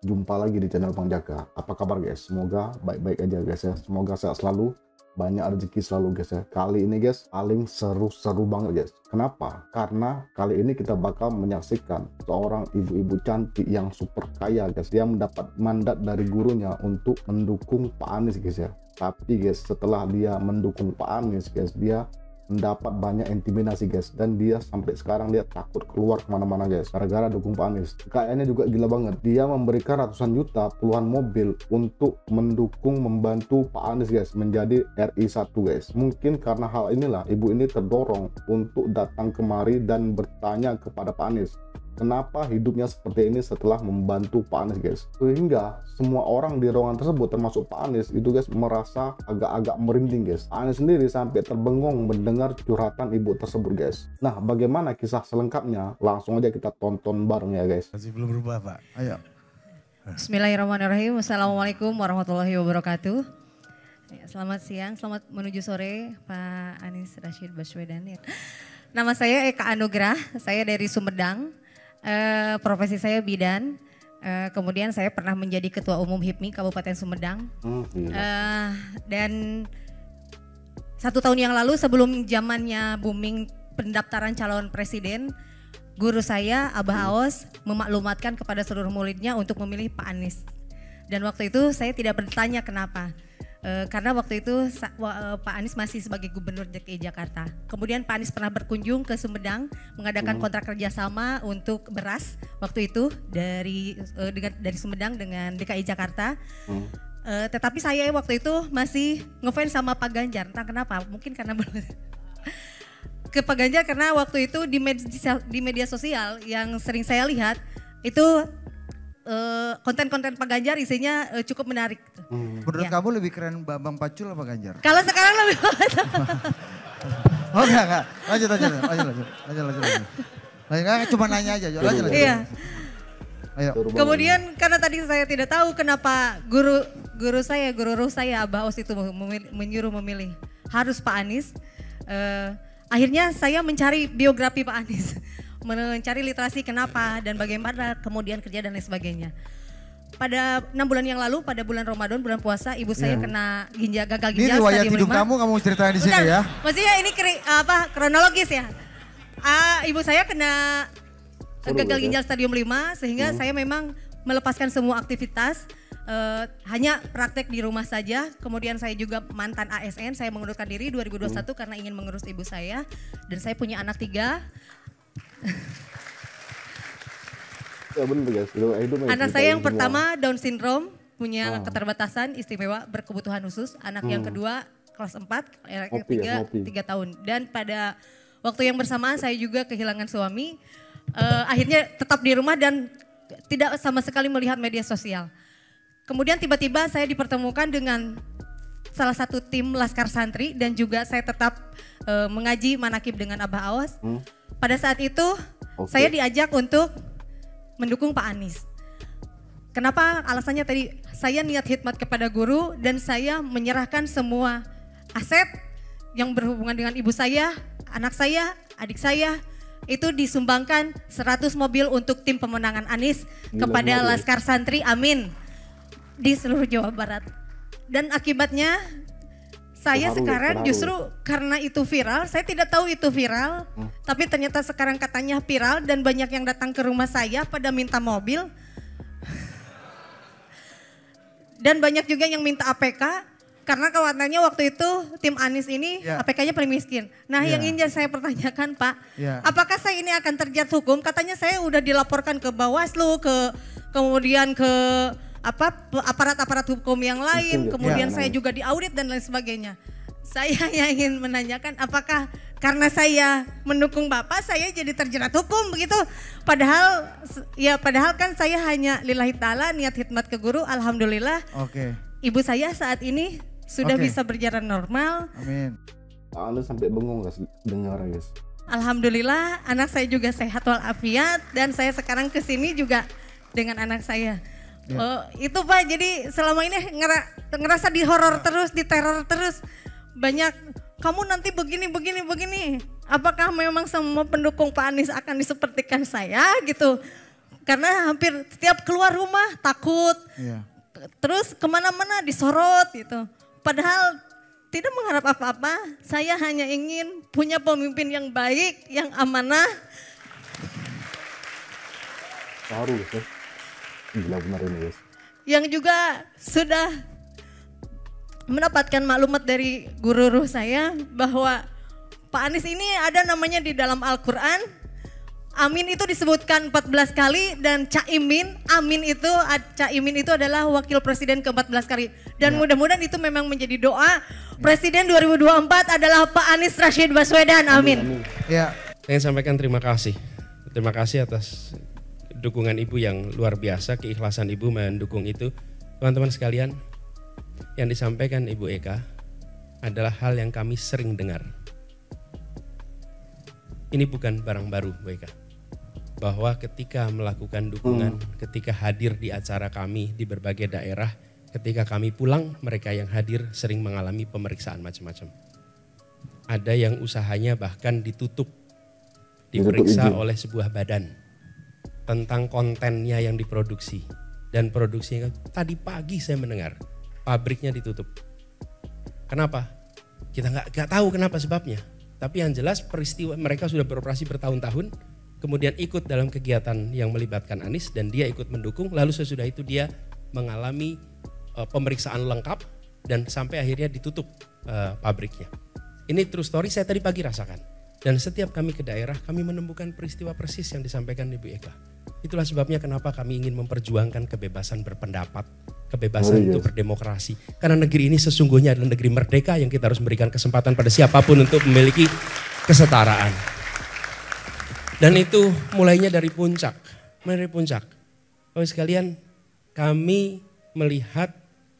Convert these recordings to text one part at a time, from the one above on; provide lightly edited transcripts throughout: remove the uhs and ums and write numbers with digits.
jumpa lagi di channel Bang Jaka. Apa kabar guys? Semoga baik-baik aja guys ya. Semoga sehat selalu, banyak rezeki selalu guys ya. Kali ini guys paling seru-seru banget guys. Kenapa? Karena kali ini kita bakal menyaksikan seorang ibu-ibu cantik yang super kaya guys. Dia mendapat mandat dari gurunya untuk mendukung Pak Anies guys ya. Tapi guys, setelah dia mendukung Pak Anies guys, dia mendapat banyak intimidasi guys, dan dia sampai sekarang dia takut keluar kemana-mana guys gara-gara dukung Pak Anies. Kayaknya juga gila banget, dia memberikan ratusan juta, puluhan mobil untuk mendukung, membantu Pak Anies guys menjadi RI 1 guys. Mungkin karena hal inilah ibu ini terdorong untuk datang kemari dan bertanya kepada Pak Anies kenapa hidupnya seperti ini setelah membantu Pak Anies guys. Sehingga semua orang di ruangan tersebut termasuk Pak Anies itu guys merasa agak-agak merinding guys. Pak Anies sendiri sampai terbengong mendengar curhatan ibu tersebut guys. Nah, bagaimana kisah selengkapnya? Langsung aja kita tonton bareng ya guys. Masih belum berubah Pak, ayo. Bismillahirrahmanirrahim. Assalamualaikum warahmatullahi wabarakatuh. Ya, selamat siang, selamat menuju sore Pak Anies Rashid Baswedan. Nama saya Eka Anugrah, saya dari Sumedang. Profesi saya bidan, kemudian saya pernah menjadi Ketua Umum HIPMI Kabupaten Sumedang. Dan 1 tahun yang lalu sebelum zamannya booming pendaftaran calon presiden, guru saya Abah Aos memaklumatkan kepada seluruh muridnya untuk memilih Pak Anies. Dan waktu itu saya tidak bertanya kenapa. Karena waktu itu Pak Anies masih sebagai Gubernur DKI Jakarta. Kemudian Pak Anies pernah berkunjung ke Sumedang mengadakan kontrak kerjasama untuk beras waktu itu dari Sumedang dengan DKI Jakarta. Tetapi saya waktu itu masih ngefans sama Pak Ganjar, entah kenapa, mungkin karena ke Pak Ganjar karena waktu itu di media sosial yang sering saya lihat itu konten-konten Pak Ganjar isinya cukup menarik. Menurut kamu lebih keren Bambang Pacul apa Ganjar? Kalau sekarang lebih Oh enggak. Lanjut. Lanjut, cuma nanya aja. Lanjut. Iya. Ayo. Kemudian karena tadi saya tidak tahu kenapa guru ruh saya Abah Os itu menyuruh memilih harus Pak Anies. Akhirnya saya mencari biografi Pak Anies. Mencari literasi kenapa dan bagaimana kemudian kerja dan lain sebagainya. Pada 6 bulan yang lalu, pada bulan Ramadan, bulan puasa, ibu saya kena gagal ginjal. Ini riwayat hidup kamu ceritain di sini ya? Maksudnya ini kronologis ya. Ibu saya kena gagal ginjal stadium 5 sehingga saya memang melepaskan semua aktivitas. Hanya praktek di rumah saja. Kemudian saya juga mantan ASN, saya mengundurkan diri 2021 karena ingin mengurus ibu saya. Dan saya punya anak 3. Ya bener guys. Anak saya yang pertama Down syndrome, punya keterbatasan istimewa berkebutuhan khusus. Anak yang kedua kelas 4, anak yang ketiga 3 tahun. Dan pada waktu yang bersamaan saya juga kehilangan suami. Akhirnya tetap di rumah dan tidak sama sekali melihat media sosial. Kemudian tiba-tiba saya dipertemukan dengan salah satu tim Laskar Santri dan juga saya tetap mengaji manakib dengan Abah Aos. Pada saat itu saya diajak untuk mendukung Pak Anies. Kenapa? Alasannya tadi saya niat khidmat kepada guru dan saya menyerahkan semua aset yang berhubungan dengan ibu saya, anak saya, adik saya itu disumbangkan 100 mobil untuk tim pemenangan Anies kepada Laskar Santri, amin, di seluruh Jawa Barat. Dan akibatnya saya sekarang justru karena itu viral, saya tidak tahu itu viral, tapi ternyata sekarang katanya viral dan banyak yang datang ke rumah saya pada minta mobil. Dan banyak juga yang minta APK, karena khawatirnya waktu itu tim Anies ini APK-nya paling miskin. Nah yang ingin saya pertanyakan Pak, apakah saya ini akan terjerat hukum? Katanya saya udah dilaporkan ke Bawaslu, kemudian ke aparat-aparat hukum yang lain, kemudian saya juga diaudit dan lain sebagainya. Saya yang ingin menanyakan apakah karena saya mendukung Bapak saya jadi terjerat hukum begitu? Padahal kan saya hanya lillahi ta'ala niat khidmat ke guru, alhamdulillah. Ibu saya saat ini sudah bisa berjalan normal. Amin. Anda sampai bengong guys dengar guys. Alhamdulillah anak saya juga sehat walafiat dan saya sekarang kesini juga dengan anak saya. Itu Pak, jadi selama ini ngerasa dihoror terus, diteror terus. Banyak, kamu nanti begini. Apakah memang semua pendukung Pak Anies akan disepertikan saya gitu? karena hampir setiap keluar rumah takut. Iya. Terus kemana-mana disorot gitu. Padahal tidak mengharap apa-apa, saya hanya ingin punya pemimpin yang baik, yang amanah. Baru guys ya. Gila benar ini guys. Yang juga sudah mendapatkan maklumat dari guru saya bahwa Pak Anies ini ada namanya di dalam Al-Quran. Amin itu disebutkan 14 kali dan Caimin itu adalah wakil presiden ke-14 kali. Dan mudah-mudahan itu memang menjadi doa presiden 2024 adalah Pak Anies Rashid Baswedan. Amin. Ya. Saya ingin sampaikan terima kasih. Terima kasih atas dukungan Ibu yang luar biasa, keikhlasan Ibu mendukung itu. Teman-teman sekalian, yang disampaikan Ibu Eka adalah hal yang kami sering dengar. Ini bukan barang baru, Bu Eka. Bahwa ketika melakukan dukungan, ketika hadir di acara kami di berbagai daerah, ketika kami pulang, mereka yang hadir sering mengalami pemeriksaan macam-macam. Ada yang usahanya bahkan ditutup, diperiksa oleh sebuah badan tentang kontennya yang diproduksi. Dan produksinya, tadi pagi saya mendengar, pabriknya ditutup. Kenapa? Kita nggak tahu kenapa sebabnya. Tapi yang jelas peristiwa mereka sudah beroperasi bertahun-tahun, kemudian ikut dalam kegiatan yang melibatkan Anies dan dia ikut mendukung, lalu sesudah itu dia mengalami pemeriksaan lengkap dan sampai akhirnya ditutup pabriknya. Ini true story, saya tadi pagi rasakan. Dan setiap kami ke daerah kami menemukan peristiwa persis yang disampaikan Ibu Eka. Itulah sebabnya kenapa kami ingin memperjuangkan kebebasan berpendapat, kebebasan untuk berdemokrasi. Karena negeri ini sesungguhnya adalah negeri merdeka yang kita harus memberikan kesempatan pada siapapun untuk memiliki kesetaraan. Dan itu mulainya dari puncak. Bapak sekalian, kami melihat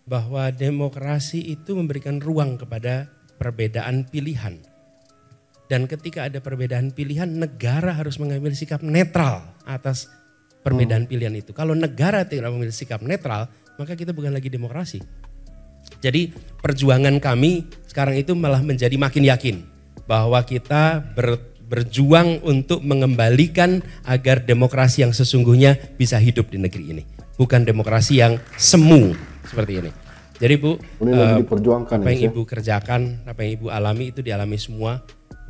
bahwa demokrasi itu memberikan ruang kepada perbedaan pilihan. Dan ketika ada perbedaan pilihan, negara harus mengambil sikap netral atas perbedaan pilihan itu. Kalau negara tidak mengambil sikap netral, maka kita bukan lagi demokrasi. Jadi perjuangan kami sekarang itu malah menjadi makin yakin bahwa kita berjuang untuk mengembalikan agar demokrasi yang sesungguhnya bisa hidup di negeri ini. Bukan demokrasi yang semu seperti ini. Jadi Bu, apa yang Ibu kerjakan, apa yang Ibu alami itu dialami semua.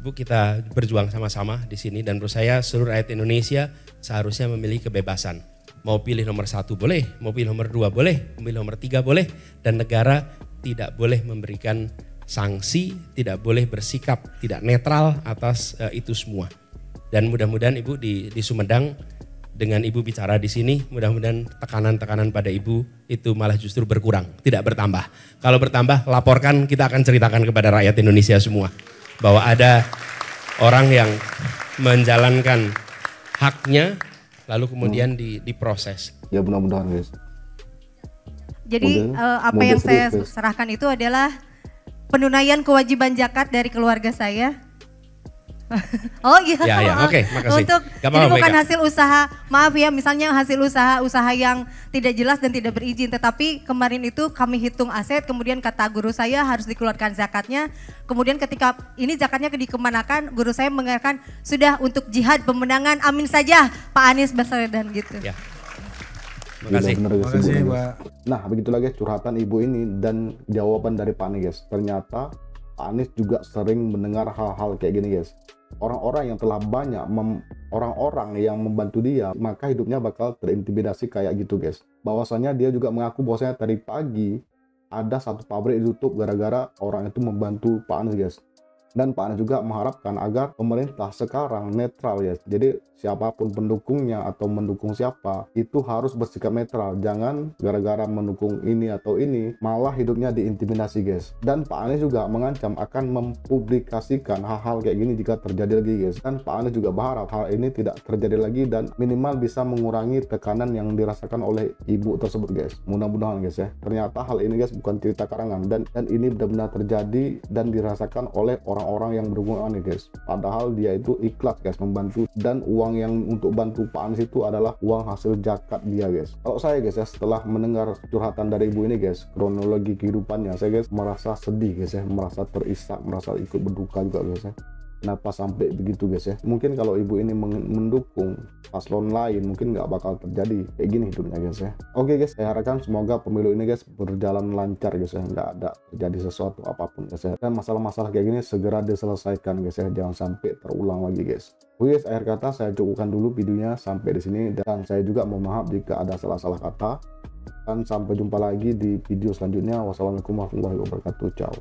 Bu, kita berjuang sama-sama di sini dan menurut saya seluruh rakyat Indonesia seharusnya memilih kebebasan. Mau pilih nomor 1 boleh, mau pilih nomor 2 boleh, mau pilih nomor 3 boleh. Dan negara tidak boleh memberikan sanksi, tidak boleh bersikap tidak netral atas itu semua. Dan mudah-mudahan Ibu di Sumedang dengan Ibu bicara di sini, mudah-mudahan tekanan-tekanan pada Ibu itu malah justru berkurang, tidak bertambah. Kalau bertambah, laporkan, kita akan ceritakan kepada rakyat Indonesia semua bahwa ada orang yang menjalankan haknya lalu kemudian diproses. Ya mudah-mudahan guys. Jadi apa yang saya serahkan itu adalah penunaian kewajiban zakat dari keluarga saya. Oh iya. Ya, oke, makasih. Untuk jadi bukan hasil usaha, maaf ya, misalnya hasil usaha yang tidak jelas dan tidak berizin. Tetapi kemarin itu kami hitung aset, kemudian kata guru saya harus dikeluarkan zakatnya. Kemudian ketika ini zakatnya dikemanakan, guru saya mengatakan sudah untuk jihad pemenangan, amin saja Pak Anies Baswedan gitu. Ya. Makasih. Makasih Pak. Nah begitulah guys curhatan ibu ini dan jawaban dari Pak Anies guys. Ternyata Pak Anies juga sering mendengar hal-hal kayak gini guys. Orang-orang yang telah banyak orang-orang yang membantu dia, maka hidupnya bakal terintimidasi kayak gitu guys. Bahwasanya dia juga mengaku bahwasanya tadi pagi ada satu pabrik ditutup gara-gara orang itu membantu Pak Anies guys. Dan Pak Anies juga mengharapkan agar pemerintah sekarang netral ya. Jadi siapapun pendukungnya atau mendukung siapa itu harus bersikap netral. Jangan gara-gara mendukung ini atau ini malah hidupnya diintimidasi guys. Dan Pak Anies juga mengancam akan mempublikasikan hal-hal kayak gini jika terjadi lagi guys. Dan Pak Anies juga berharap hal ini tidak terjadi lagi dan minimal bisa mengurangi tekanan yang dirasakan oleh ibu tersebut guys. Mudah-mudahan guys ya. Ternyata hal ini guys bukan cerita karangan dan ini benar-benar terjadi dan dirasakan oleh orang-orang yang berhubungan guys. Padahal dia itu ikhlas guys membantu dan uang yang untuk bantu Pak Anies itu adalah uang hasil zakat dia guys. Kalau saya guys ya setelah mendengar curhatan dari ibu ini guys, kronologi kehidupannya saya guys merasa sedih guys ya, merasa terisak, merasa ikut berduka juga guys ya. kenapa sampai begitu guys ya. Mungkin kalau ibu ini mendukung paslon lain mungkin nggak bakal terjadi kayak gini hidupnya guys ya. Oke guys, saya harapkan semoga pemilu ini guys berjalan lancar guys ya, nggak ada terjadi sesuatu apapun guys ya, dan masalah-masalah kayak gini segera diselesaikan guys ya, jangan sampai terulang lagi guys. Oke guys, akhir kata saya cukupkan dulu videonya sampai di sini, dan saya juga mohon maaf jika ada salah-salah kata, dan sampai jumpa lagi di video selanjutnya. Wassalamualaikum warahmatullahi wabarakatuh. Ciao.